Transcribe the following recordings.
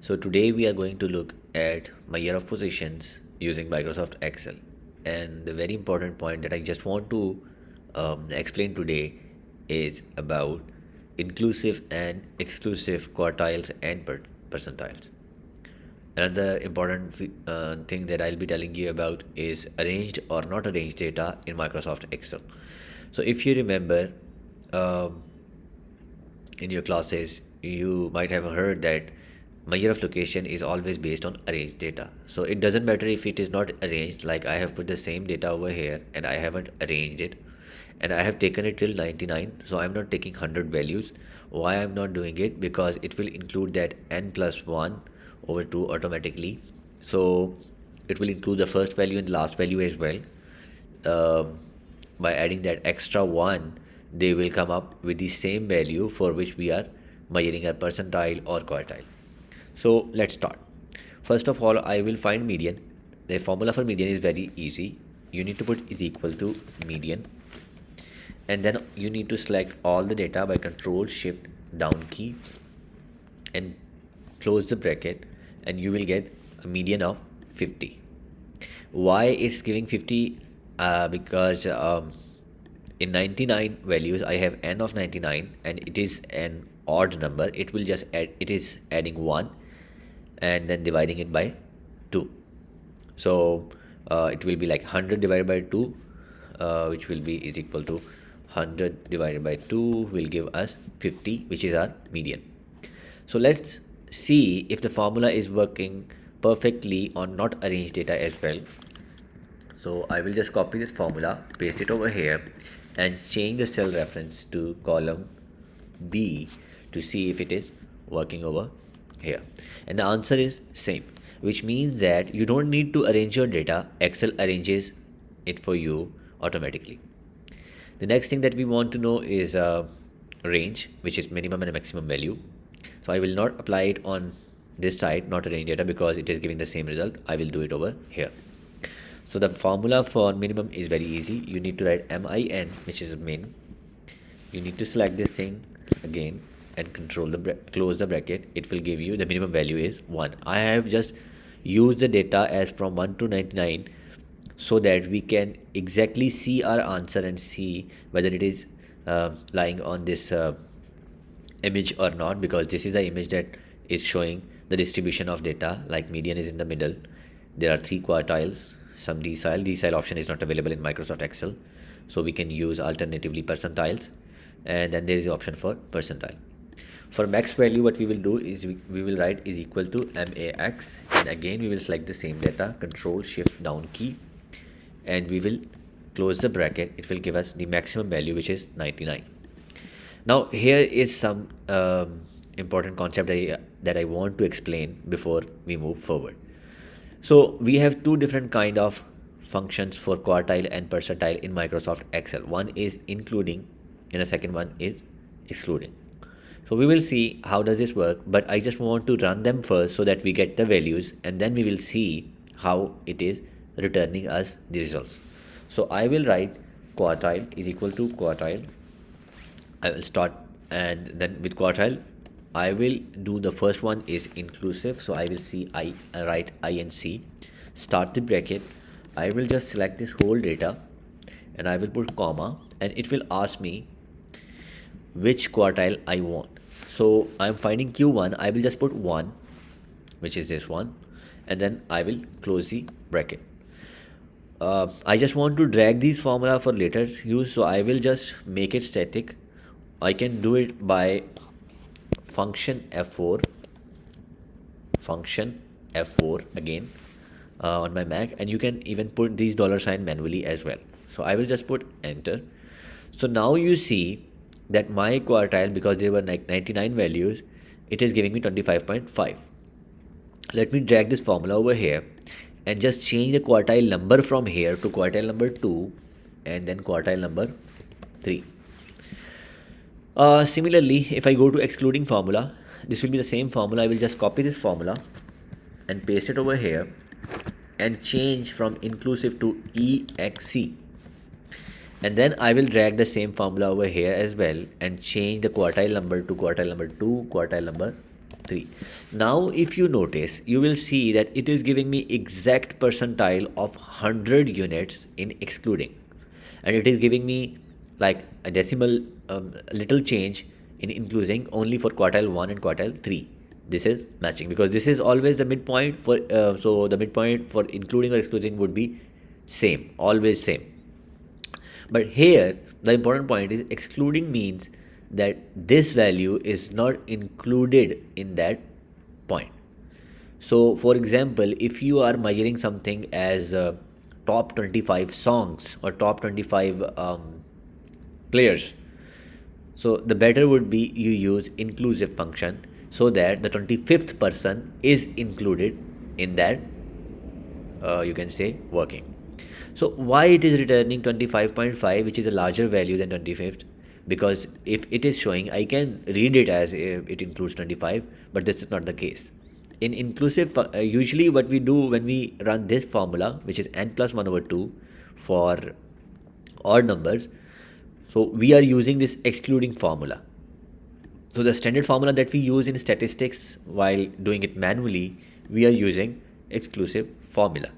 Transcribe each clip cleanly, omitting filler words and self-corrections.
So today we are going to look at my year of positions using Microsoft Excel. And the very important point that I just want to explain today is about inclusive and exclusive quartiles and percentiles. Another important thing that I'll be telling you about is arranged or not arranged data in Microsoft Excel. So if you remember, um, in your classes, you might have heard that measure of location is always based on arranged data. So it doesn't matter if it is not arranged, like I have put the same data over here and I haven't arranged it and I have taken it till 99. So I'm not taking 100 values. Why I'm not doing it? Because it will include that n plus 1 over 2 automatically. So it will include the first value and the last value as well. Um, by adding that extra 1, they will come up with the same value for which we are measuring a percentile or quartile. So let's start. First of all, I will find median. The formula for median is very easy. You need to put is equal to median, and then you need to select all the data by Control Shift down key and close the bracket, and you will get a median of 50. Why it's giving 50? Because in 99 values I have n of 99 and it is an odd number. It will just add, it is adding 1 and then dividing it by 2. So it will be like 100 divided by 2, which will be is equal to 100 divided by 2 will give us 50, which is our median. So let's see if the formula is working perfectly on not arranged data as well. So I will just copy this formula, paste it over here and change the cell reference to column B to see if it is working over here. And the answer is same, which means that you don't need to arrange your data. Excel arranges it for you automatically. The next thing that we want to know is range, which is minimum and maximum value. So I will not apply it on this side, not arrange data, because it is giving the same result. I will do it over here. So the formula for minimum is very easy. You need to write min, which is min. You need to select this thing again and close the bracket. It will give you the minimum value is 1. I have just used the data as from 1 to 99 so that we can exactly see our answer and see whether it is lying on this image or not, because this is an image that is showing the distribution of data. Like median is in the middle. There are 3 quartiles, some decile option is not available in Microsoft Excel, so we can use alternatively percentiles, and then there is the option for percentile. For max value, what we will do is we will write is equal to max, and again we will select the same data, Control Shift down key, and we will close the bracket. It will give us the maximum value, which is 99. Now here is some important concept that I want to explain before we move forward. So we have two different kind of functions for quartile and percentile in Microsoft Excel. One is including and the second one is excluding. So we will see how does this work, but I just want to run them first so that we get the values, and then we will see how it is returning us the results. So I will write quartile is equal to quartile. I will start, and then with quartile I will do the first one is inclusive. So I will see I write INC, start the bracket. I will just select this whole data and I will put comma, and it will ask me which quartile I want. So I'm finding Q1. I will just put 1, which is this one, and then I will close the bracket. I just want to drag these formula for later use, so I will just make it static. I can do it by function F4 again on my Mac, and you can even put these $sign manually as well. So I will just put enter. So now you see that my quartile, because there were like 99 values, it is giving me 25.5. Let me drag this formula over here and just change the quartile number from here to quartile number 2 and then quartile number 3. Similarly, if I go to excluding formula, this will be the same formula. I will just copy this formula and paste it over here and change from inclusive to EXC. And then I will drag the same formula over here as well and change the quartile number to quartile number 2, quartile number 3. Now if you notice, you will see that it is giving me exact percentile of 100 units in excluding, and it is giving me like a decimal little change in including only for quartile 1 and quartile 3. This is matching because this is always the midpoint for so the midpoint for including or excluding would be same, always same. But here the important point is excluding means that this value is not included in that point. So for example, if you are measuring something as top 25 songs or top 25 players, so the better would be you use inclusive function so that the 25th person is included in that you can say working. So why it is returning 25.5, which is a larger value than 25th? Because if it is showing, I can read it as it includes 25, but this is not the case. In inclusive, usually what we do when we run this formula, which is n plus 1 over 2 for odd numbers, so we are using this excluding formula. So the standard formula that we use in statistics while doing it manually, we are using exclusive formula.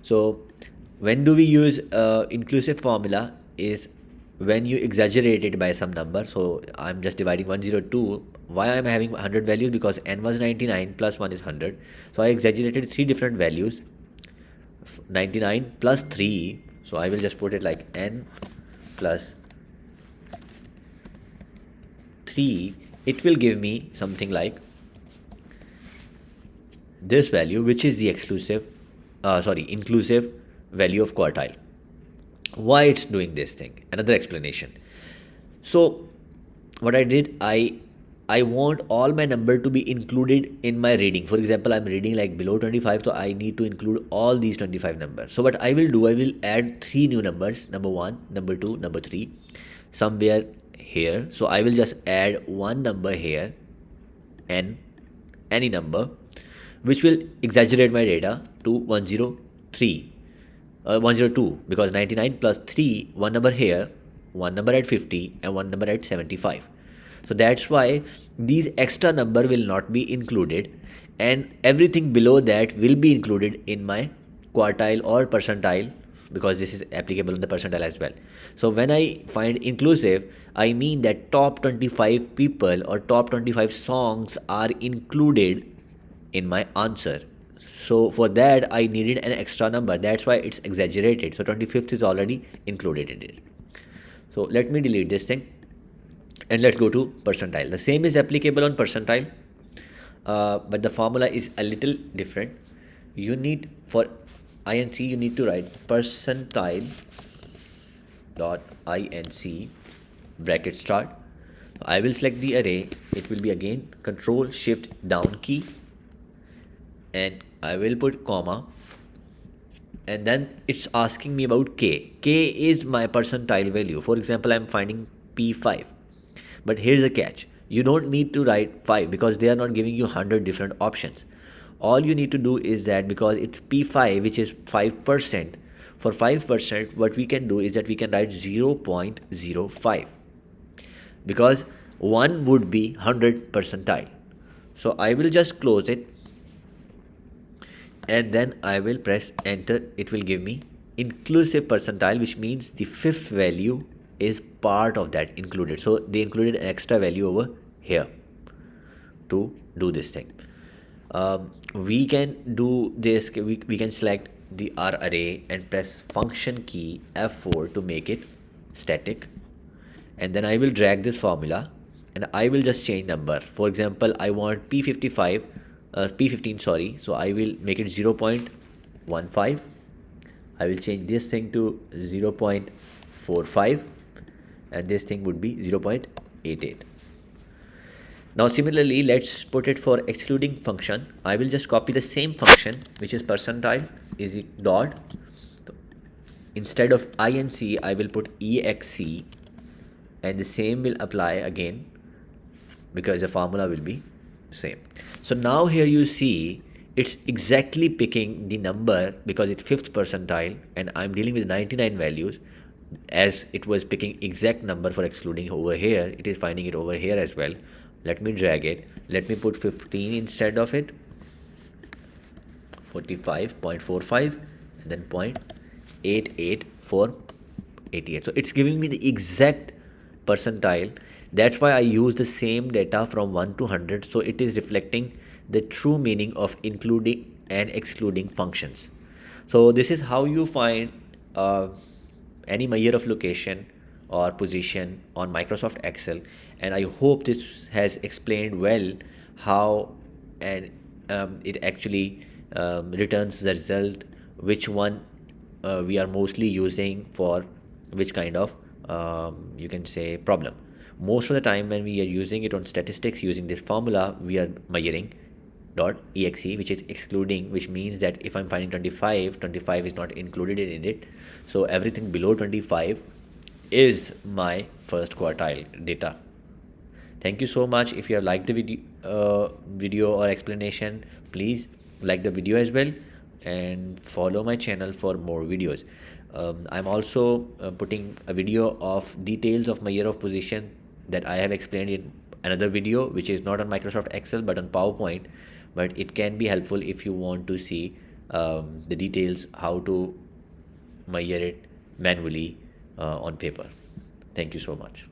So when do we use inclusive formula is when you exaggerate it by some number. So I'm just dividing 102. Why I'm having 100 values? Because n was 99 plus 1 is 100. So I exaggerated 3 different values. 99 plus 3. So I will just put it like n plus 3. It will give me something like this value, which is the inclusive value of quartile. Why it's doing this thing? Another explanation. So what I did, I want all my number to be included in my reading. For example, I'm reading like below 25, so I need to include all these 25 numbers. So what I will do, I will add 3 new numbers, number 1, number 2, number 3, somewhere here. So I will just add one number here, n, any number, which will exaggerate my data to 102, because 99 plus 3, one number here, one number at 50 and one number at 75. So that's why these extra number will not be included, and everything below that will be included in my quartile or percentile, because this is applicable in the percentile as well. So when I find inclusive, I mean that top 25 people or top 25 songs are included in my answer. So for that I needed an extra number. That's why it's exaggerated. So 25th is already included in it. So let me delete this thing and let's go to percentile. The same is applicable on percentile, but the formula is a little different. You need, for INC, you need to write Percentile.inc bracket start. I will select the array. It will be again Control Shift down key, and I will put comma, and then it's asking me about k. K is my percentile value. For example, I'm finding P5, but here's the catch. You don't need to write 5 because they are not giving you 100 different options. All you need to do is that because it's P5, which is 5%, for 5%, what we can do is that we can write 0.05, because 1 would be 100 percentile. So I will just close it, and then I will press enter. It will give me inclusive percentile, which means the 5th value is part of that included. So they included an extra value over here to do this thing. We can do this. We can select the R array and press function key F4 to make it static, and then I will drag this formula and I will just change number. For example, I want P15, sorry, so I will make it 0.15. I will change this thing to 0.45, and this thing would be 0.88. Now similarly, let's put it for excluding function. I will just copy the same function, which is percentile is dot. Instead of INC, I will put EXC, and the same will apply again because the formula will be same. So now here you see it's exactly picking the number because it's 5th percentile, and I'm dealing with 99 values. As it was picking exact number for excluding over here, it is finding it over here as well. Let me drag it. Let me put 15 instead of it. 45.45 and then 0.88488. So it's giving me the exact percentile. That's why I use the same data from 1 to 100. So it is reflecting the true meaning of including and excluding functions. So this is how you find any measure of location or position on Microsoft Excel. And I hope this has explained well how and it actually returns the result, which one we are mostly using for which kind of you can say problem. Most of the time when we are using it on statistics using this formula, we are measuring .exe, which is excluding, which means that if I'm finding 25, 25 is not included in it. So everything below 25 is my first quartile data. Thank you so much. If you have liked the video or explanation, please like the video as well and follow my channel for more videos. I'm also putting a video of details of my year of position that I have explained in another video, which is not on Microsoft Excel but on PowerPoint, but it can be helpful if you want to see the details how to measure it manually on paper. Thank you so much.